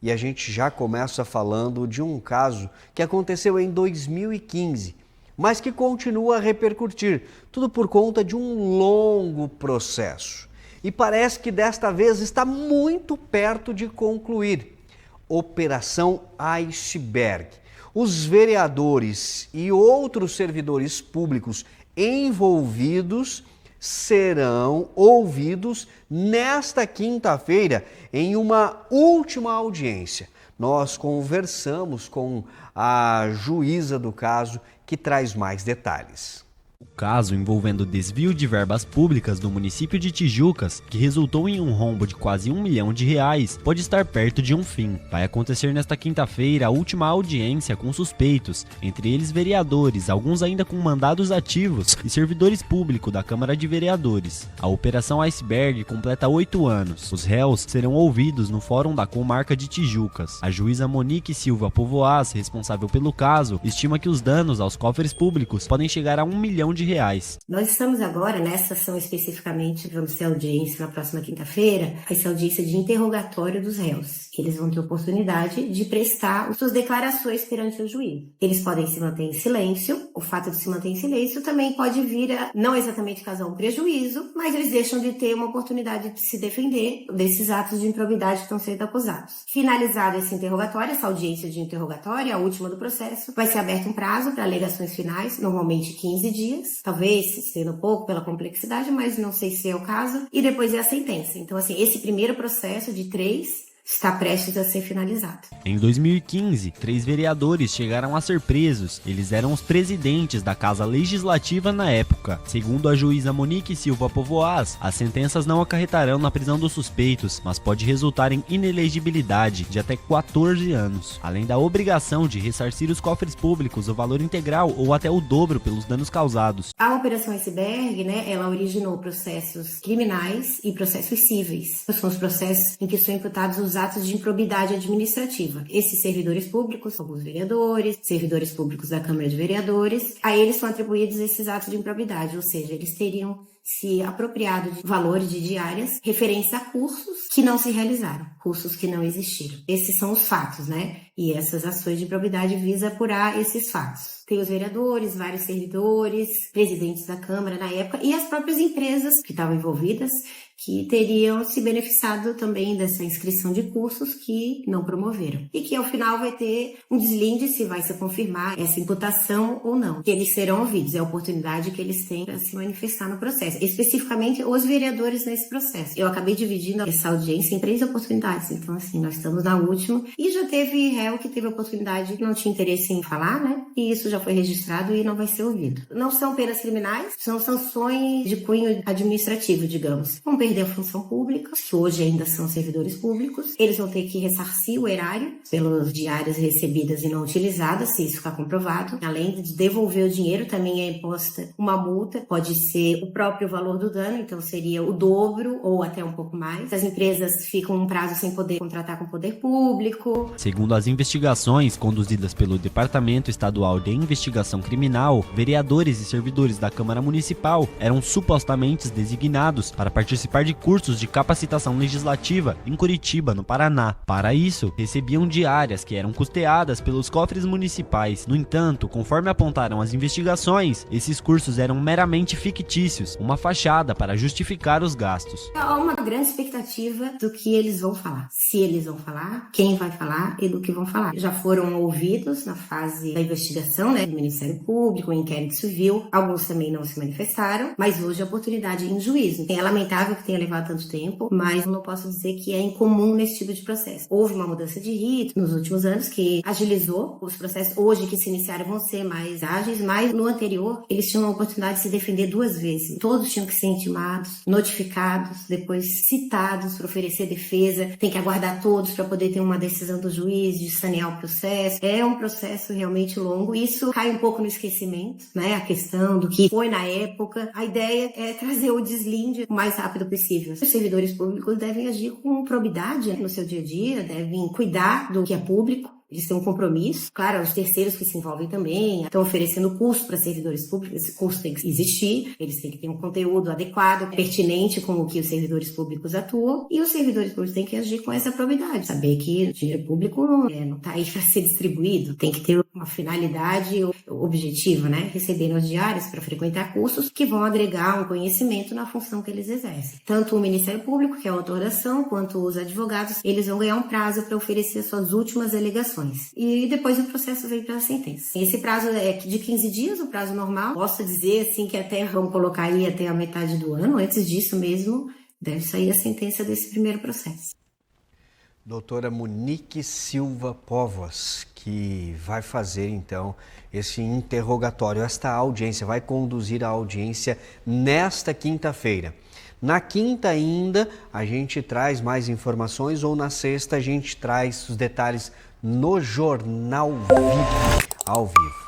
E a gente já começa falando de um caso que aconteceu em 2015, mas que continua a repercutir, tudo por conta de um longo processo. E parece que desta vez está muito perto de concluir. Operação Iceberg. Os vereadores e outros servidores públicos envolvidos serão ouvidos nesta quinta-feira em uma última audiência. Nós conversamos com a juíza do caso, que traz mais detalhes. O caso envolvendo desvio de verbas públicas do município de Tijucas, que resultou em um rombo de quase R$1 milhão, pode estar perto de um fim. Vai acontecer nesta quinta-feira a última audiência com suspeitos, entre eles vereadores, alguns ainda com mandados ativos, e servidores públicos da Câmara de Vereadores. A Operação Iceberg completa 8 anos. Os réus serão ouvidos no Fórum da Comarca de Tijucas. A juíza Monique Silva Povoaz, responsável pelo caso, estima que os danos aos cofres públicos podem chegar a R$1 milhão. Nós estamos agora, nessa ação especificamente, vamos ter audiência na próxima quinta-feira, vai ser audiência de interrogatório dos réus. Eles vão ter oportunidade de prestar as suas declarações perante o juiz. Eles podem se manter em silêncio, o fato de se manter em silêncio também pode vir a, não exatamente causar um prejuízo, mas eles deixam de ter uma oportunidade de se defender desses atos de improbidade que estão sendo acusados. Finalizado esse interrogatório, essa audiência de interrogatório, a última do processo, vai ser aberto um prazo para alegações finais, normalmente 15 dias, talvez sendo pouco pela complexidade, mas não sei se é o caso, e depois é a sentença. Então, assim, esse primeiro processo de 3 está prestes a ser finalizado. Em 2015, 3 vereadores chegaram a ser presos. Eles eram os presidentes da Casa Legislativa na época. Segundo a juíza Monique Silva Povoaz, as sentenças não acarretarão na prisão dos suspeitos, mas pode resultar em inelegibilidade de até 14 anos, além da obrigação de ressarcir os cofres públicos o valor integral ou até o dobro pelos danos causados. A Operação Iceberg, ela originou processos criminais e processos cíveis. São os processos em que são imputados os atos de improbidade administrativa. Esses servidores públicos, alguns vereadores, servidores públicos da Câmara de Vereadores, a eles são atribuídos esses atos de improbidade, ou seja, eles teriam se apropriado de valores de diárias referentes a cursos que não se realizaram, cursos que não existiram. Esses são os fatos, E essas ações de improbidade visam apurar esses fatos. Tem os vereadores, vários servidores, presidentes da Câmara na época e as próprias empresas que estavam envolvidas, que teriam se beneficiado também dessa inscrição de cursos que não promoveram. E que ao final vai ter um deslinde se vai se confirmar essa imputação ou não. Que eles serão ouvidos, é a oportunidade que eles têm para se manifestar no processo. Especificamente os vereadores nesse processo. Eu acabei dividindo essa audiência em 3 oportunidades. Então, assim, nós estamos na última. E já teve réu que teve oportunidade que não tinha interesse em falar, E isso já foi registrado e não vai ser ouvido. Não são penas criminais, são sanções de cunho administrativo, digamos. Vão perder a função pública, que hoje ainda são servidores públicos. Eles vão ter que ressarcir o erário pelas diárias recebidas e não utilizadas, se isso ficar comprovado. Além de devolver o dinheiro, também é imposta uma multa, pode ser o próprio valor do dano, então seria o dobro ou até um pouco mais. As empresas ficam um prazo sem poder contratar com o poder público. Segundo as investigações conduzidas pelo Departamento Estadual de Investigação Criminal, vereadores e servidores da Câmara Municipal eram supostamente designados para participar de cursos de capacitação legislativa em Curitiba, no Paraná. Para isso, recebiam diárias que eram custeadas pelos cofres municipais. No entanto, conforme apontaram as investigações, esses cursos eram meramente fictícios, uma fachada para justificar os gastos. Há uma grande expectativa do que eles vão falar. Se eles vão falar, quem vai falar e do que vão falar. Já foram ouvidos na fase da investigação, do Ministério Público, o inquérito civil. Alguns também não se manifestaram, mas hoje a oportunidade em juízo. É lamentável que tenha levado tanto tempo, mas não posso dizer que é incomum nesse tipo de processo. Houve uma mudança de rito nos últimos anos que agilizou os processos. Hoje que se iniciaram vão ser mais ágeis, mas no anterior eles tinham a oportunidade de se defender 2 vezes. Todos tinham que ser intimados, notificados, depois citados para oferecer defesa. Tem que aguardar todos para poder ter uma decisão do juiz de sanear o processo. É um processo realmente longo. Isso cai um pouco no esquecimento, A questão do que foi na época. A ideia é trazer o deslinde o mais rápido possível. Os servidores públicos devem agir com probidade no seu dia a dia, devem cuidar do que é público. Eles têm um compromisso, claro, os terceiros que se envolvem também, estão oferecendo curso para servidores públicos, esse curso tem que existir, eles têm que ter um conteúdo adequado, pertinente com o que os servidores públicos atuam, e os servidores públicos têm que agir com essa probidade, saber que o dinheiro público não está aí para ser distribuído, tem que ter uma finalidade objetiva, né? Receberem os diários para frequentar cursos que vão agregar um conhecimento na função que eles exercem. Tanto o Ministério Público, que é o autor da ação, quanto os advogados, eles vão ganhar um prazo para oferecer suas últimas alegações. E depois o processo veio para a sentença. Esse prazo é de 15 dias, o prazo normal. Posso dizer assim que até vamos colocar aí até a metade do ano. Antes disso mesmo, deve sair a sentença desse primeiro processo. Doutora Monique Silva Povas, que vai fazer então esse interrogatório, esta audiência, vai conduzir a audiência nesta quinta-feira. Na quinta ainda a gente traz mais informações, ou na sexta a gente traz os detalhes no Jornal Vivo, ao vivo.